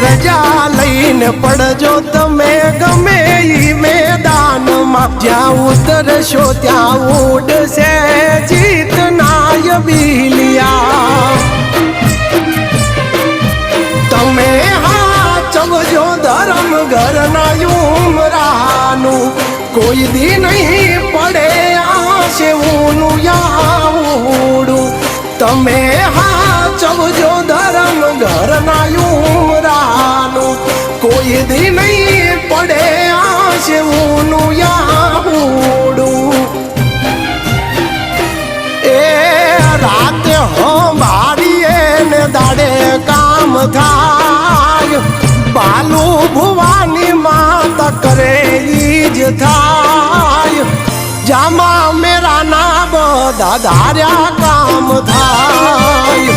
રજા લઈને પડજો તમે ગમે ઈ મેદાનમાં, જ્યાં ઉતરશો ત્યાં ઉડશે જીતનાય બિલિયા। તમે હાચવજો ધર્મ ઘરના ઉમરાનું, કોઈ દી નહીં પડે આશે ઊનું યાવડું। તમે હાચવજો ધર્મ ઘરના ઉમરાનું, કોઈ દી નહીં પડે આશે ઊનું યાવડું। એ રાતે હંભાળીએ ને દાડે કામ થાય, બાલુ ભુવાની માતા કરે ઈ જ થાય। જામા મેરા ના બધા ધાર્યા કામ થાય।